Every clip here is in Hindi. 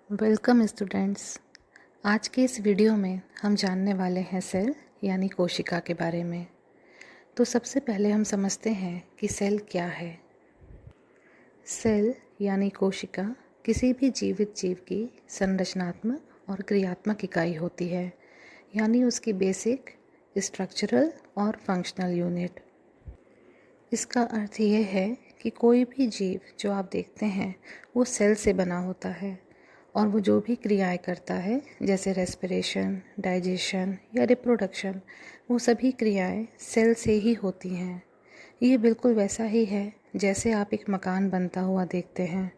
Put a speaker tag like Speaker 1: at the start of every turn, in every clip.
Speaker 1: Welcome students. आज के इस वीडियो में हम जानने वाले हैं सेल यानी कोशिका के बारे में। तो सबसे पहले हम समझते हैं कि सेल क्या है। सेल यानी कोशिका किसी भी जीवित जीव की संरचनात्मक और क्रियात्मक इकाई होती है, यानी उसकी बेसिक, स्ट्रक्चरल और फंक्शनल यूनिट। इसका अर्थ यह है कि कोई भी जीव जो आप देखते हैं वो सेल से बना होता है और वो जो भी क्रियाएं करता है जैसे रेस्पिरेशन, डाइजेशन या रिप्रोडक्शन, वो सभी क्रियाएं सेल से ही होती हैं। ये बिल्कुल वैसा ही है जैसे आप एक मकान बनता हुआ देखते हैं।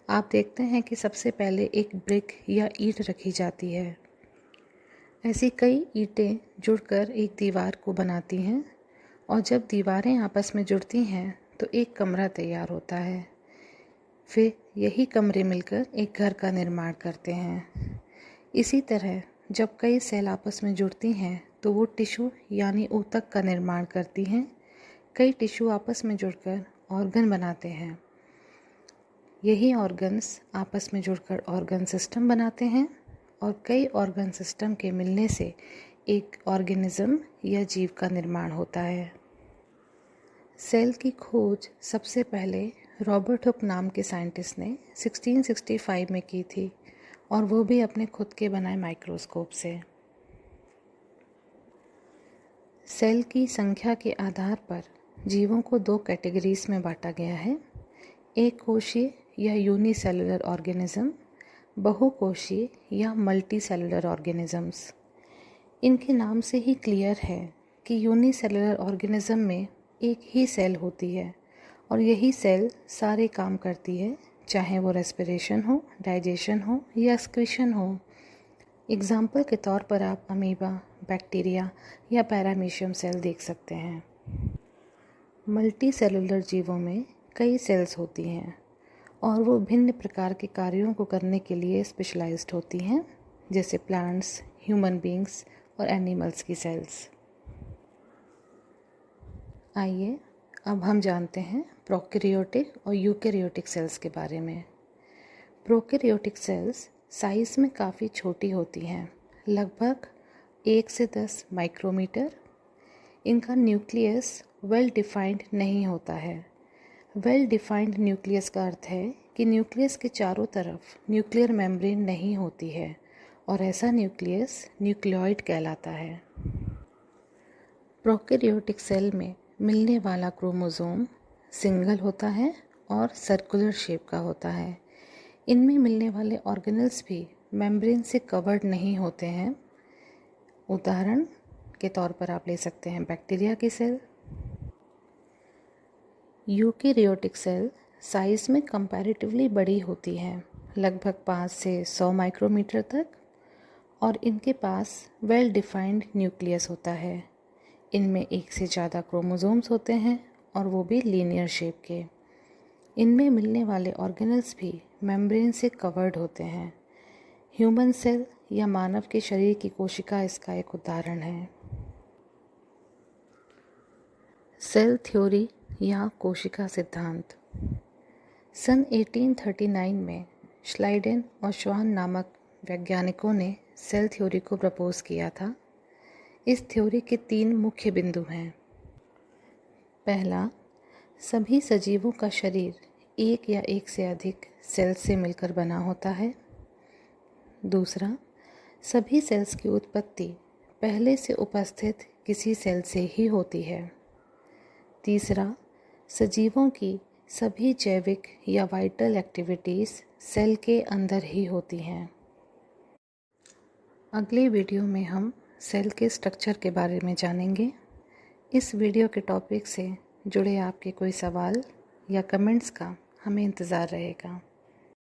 Speaker 1: आप देखते हैं कि सबसे पहले एक ब्रिक या ईंट रखी जाती है। ऐसी कई ईंटें जुड़कर एक दीवार को बनाती हैं और जब दीवारें आपस में जुड़ती हैं तो एक कमरा तैयार होता है। फिर यही कमरे मिलकर एक घर का निर्माण करते हैं। इसी तरह जब कई सेल आपस में जुड़ती हैं तो वो टिश्यू यानी ऊतक का निर्माण करती हैं। कई टिश्यू आपस में जुड़कर ऑर्गन बनाते हैं। यही ऑर्गन्स आपस में जुड़कर ऑर्गन सिस्टम बनाते हैं और कई ऑर्गन सिस्टम के मिलने से एक ऑर्गेनिज्म या जीव का निर्माण होता है। सेल की खोज सबसे पहले रॉबर्ट हुक नाम के साइंटिस्ट ने 1665 में की थी और वो भी अपने खुद के बनाए माइक्रोस्कोप से। सेल की संख्या के आधार पर जीवों को दो कैटेगरीज में बांटा गया है। एक कोशीय या यूनिसेलुलर ऑर्गेनिज्म, बहुकोशीय या मल्टीसेलुलर ऑर्गेनिजम्स। इनके नाम से ही क्लियर है कि यूनिसेलुलर ऑर्गेनिज्म में एक ही सेल होती है और यही सेल सारे काम करती है, चाहे वो रेस्पिरेशन हो, डाइजेशन हो या एक्सक्रीशन हो। एग्जाम्पल के तौर पर आप अमीबा, बैक्टीरिया या पैरामीशियम सेल देख सकते हैं। मल्टी सेलुलर जीवों में कई सेल्स होती हैं और वो भिन्न प्रकार के कार्यों को करने के लिए स्पेशलाइज्ड होती हैं, जैसे प्लांट्स, ह्यूमन बींग्स और एनिमल्स की सेल्स। आइए अब हम जानते हैं प्रोकैरियोटिक और यूकैरियोटिक सेल्स के बारे में। प्रोकैरियोटिक सेल्स साइज में काफ़ी छोटी होती हैं, लगभग 1 से 10 माइक्रोमीटर। इनका न्यूक्लियस वेल डिफाइंड नहीं होता है। वेल डिफाइंड न्यूक्लियस का अर्थ है कि न्यूक्लियस के चारों तरफ न्यूक्लियर मेम्ब्रेन नहीं होती है और ऐसा न्यूक्लियस न्यूक्लियोइड कहलाता है। प्रोकैरियोटिक सेल में मिलने वाला क्रोमोसोम सिंगल होता है और सर्कुलर शेप का होता है। इनमें मिलने वाले ऑर्गेनल्स भी मेम्ब्रेन से कवर्ड नहीं होते हैं। उदाहरण के तौर पर आप ले सकते हैं बैक्टीरिया की सेल। यूकैरियोटिक सेल साइज में कंपैरेटिवली बड़ी होती हैं, लगभग 5 से 100 माइक्रोमीटर तक, और इनके पास वेल डिफाइंड न्यूक्लियस होता है। इनमें एक से ज़्यादा क्रोमोसोम्स होते हैं और वो भी लीनियर शेप के। इनमें मिलने वाले ऑर्गेनल्स भी मेम्ब्रेन से कवर्ड होते हैं। ह्यूमन सेल या मानव के शरीर की कोशिका इसका एक उदाहरण है। सेल थ्योरी या कोशिका सिद्धांत। सन 1839 में श्लाइडेन और श्वान नामक वैज्ञानिकों ने सेल थ्योरी को प्रपोज किया था। इस थ्योरी के 3 मुख्य बिंदु हैं। पहला, सभी सजीवों का शरीर एक या एक से अधिक सेल से मिलकर बना होता है। दूसरा, सभी सेल्स की उत्पत्ति पहले से उपस्थित किसी सेल से ही होती है। तीसरा, सजीवों की सभी जैविक या वाइटल एक्टिविटीज़ सेल के अंदर ही होती हैं। अगले वीडियो में हम सेल के स्ट्रक्चर के बारे में जानेंगे। इस वीडियो के टॉपिक से जुड़े आपके कोई सवाल या कमेंट्स का हमें इंतज़ार रहेगा।